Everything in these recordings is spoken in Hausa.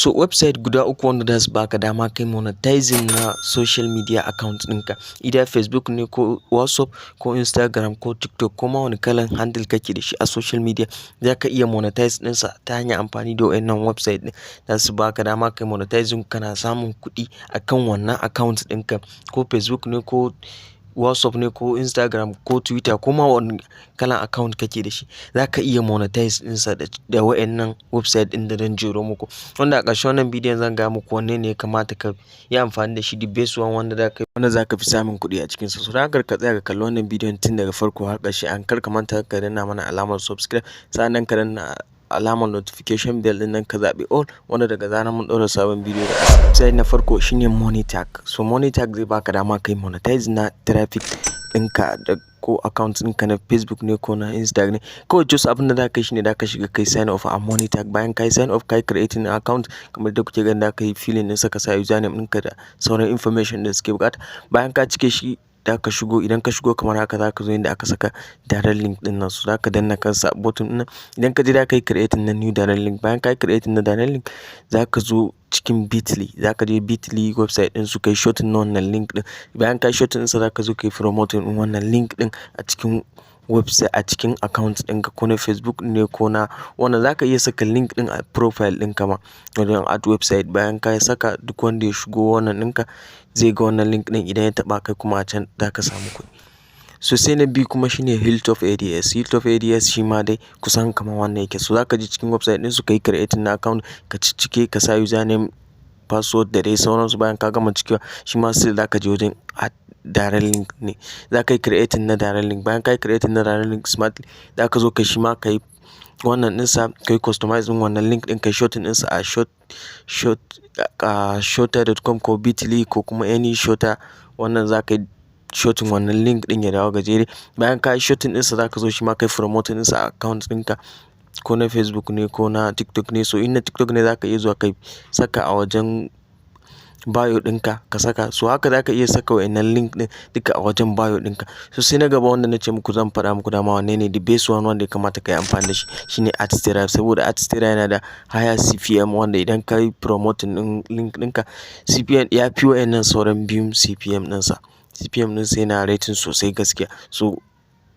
So website guda uku wanda za su baka dama kai monetizing na social media account ɗinka, either Facebook ne ko WhatsApp ko Instagram ko TikTok ko ma wani kalan handle kake da shi a social media, za ka iya monetize ɗinsa ta hanyar amfani da wayannan website ɗin. Za su baka dama kai monetizing kana samun kuɗi akan wannan account ɗinka, ko Facebook ne ko WhatsApp ne ko Instagram ko Twitter ko ma wani kalan account kake da shi, za ka iya monetize ɗinsa da wayannan website ɗin da zan jero muku. Wanda a ƙarshen wannan bidiyon zan gaya muku wanne ne ya kamata ka yi amfani da shi, the best one wanda za ka fi samun kuɗi a cikinsa. So don haka ka tsaya ka kalli wannan bidiyon tun daga farko har ƙarshe. An kar ka manta ka danna mana alamar subscribe, sa'annan ka danna alamar notification bell din nan ka zaɓi all, wanda daga zarar mun ɗaura sabon bidiyo da asa. Sai na farko shine MONETAG. So MONETAG zai baka dama kai monetize na traffic ɗinka da ko account ɗinka na Facebook ne ko na Instagram ne. Kawai just abin da za ka yi shine da ka shiga kai sign up a MONETAG. Bayan ka yi sign up kai creating account kamar da kuke ganin da ka yi filling ɗin saka sa username ɗinka da sauran information da suke buƙata. Bayan ka cike shi da ka shigo, idan ka shigo kamar haka za ka zo inda aka saka direct link ɗin nan, so za ka danna kansa button ɗin nan. Idan ka je da ka yi creating na new direct link, bayan ka yi creating na direct link za ka zo cikin Bitly, za ka je Bitly website ɗin su kai shorten na wannan link ɗin. Bayan ka yi shorten ɗinsa za ka zo ka yi promoting ɗin wannan link ɗin a cikin website, a cikin account ɗinka ko na Facebook ne ko na wanda za ka iya saka link ɗin a profile ɗinka ma wajen ad website. Bayan ka yi saka, duk wanda ya shigo wannan ɗinka zai ga wannan link ɗin, idan ya taɓa kai kuma a can za ka samu kuɗi. So sai na biyu kuma shine HILLTOPADS. HILLTOPADS shi ma dai kusan kamar wannan yake. So za ka je cikin website ɗin su ka yi creating na account, ka cike ka sa username, password da dai sauransu. Bayan ka gama cikewa shi ma sai za ka je wajen add direct link ne, za ka yi creating na direct link. Bayan ka yi creating na direct link smartly, za ka zo ka shi ma ka yi wannan ɗinsa, ka yi customize ɗin wannan link ɗin, ka yi shorten ɗinsa a shorter.com ko Bitly ko kuma any shorter. Wannan za ka yi shorten wannan link ɗin ya dawo gajere. Bayan ka yi shorten ɗinsa za ka zo shi ma ka yi promoting ɗinsa a account ɗinka ko na Facebook ne ko na TikTok ne. So in na TikTok ne za ka iya zuwa ka saka a wajen bio ɗinka ka saka. So haka za ka iya saka wayannan link ɗin duka a wajen bio ɗinka. So sai na gaba wanda na ce muku zan faɗa muku dama wanne ne the best one wanda ya kamata ka yi amfani da shi, shine Adsterra. Saboda Adsterra yana da higher CPM, wanda idan ka yi promoting ɗin link ɗinka, CPM ya fi wayannan sauran biyun CPM ɗinsa. CPM ɗinsa yana rating sosai gaskiya. So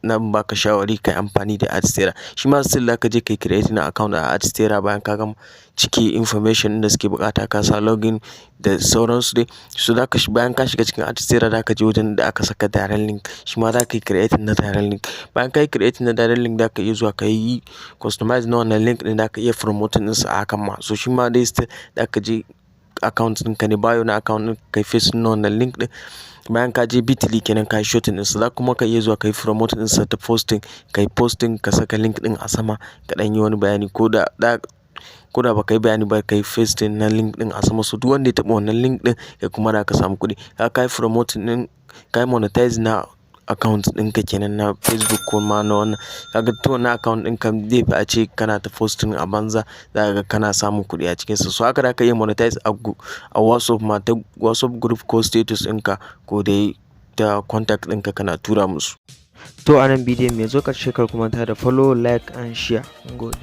na baka shawari kai amfani da Adsterra. Shi ma still za ka je kai creating account a Adsterra. Bayan ka gama cike information da suke bukata, ka sa login da sauransu dai. So za ka bayan ka shiga cikin Adsterra za ka je wajen da aka saka direct link, shi ma za ka yi creating na direct link. Bayan ka yi creating na direct link za ka iya zuwa ka yi customize na wannan link ɗin, za ka iya promoting ɗinsa a hakan ma. So shi ma dai still za ka je account ɗinka ne, bio na account ɗin ka yi paste na wannan link ɗin. Bayan ka je Bitly kenan ka yi shorten ɗinsa, za kuma ka iya zuwa ka yi promoting ɗinsa ta posting, ka yi posting ka saka link ɗin a sama ka ɗan yi wani bayani, ko da ba ka yi bayani ba ka yi pasting na link ɗin a sama. So duk wanda ya taɓa wannan link ɗin ya kuma da ka samu kuɗi. Ka yi promoting ɗin, ka yi monetize na account ɗinka kenan na Facebook ko ma na wannan. Kaga ta wannan account ɗinka zai fi a ce kana ta posting a banza, za ka ga kana samun kuɗi a cikinsa. So haka za ka iya monetize a WhatsApp ma, ta WhatsApp group ko status ɗinka ko dai ta contact ɗinka kana tura musu. To a nan bidiyon mai zo ƙarshe kar ku manta da follow, like and share. Gode.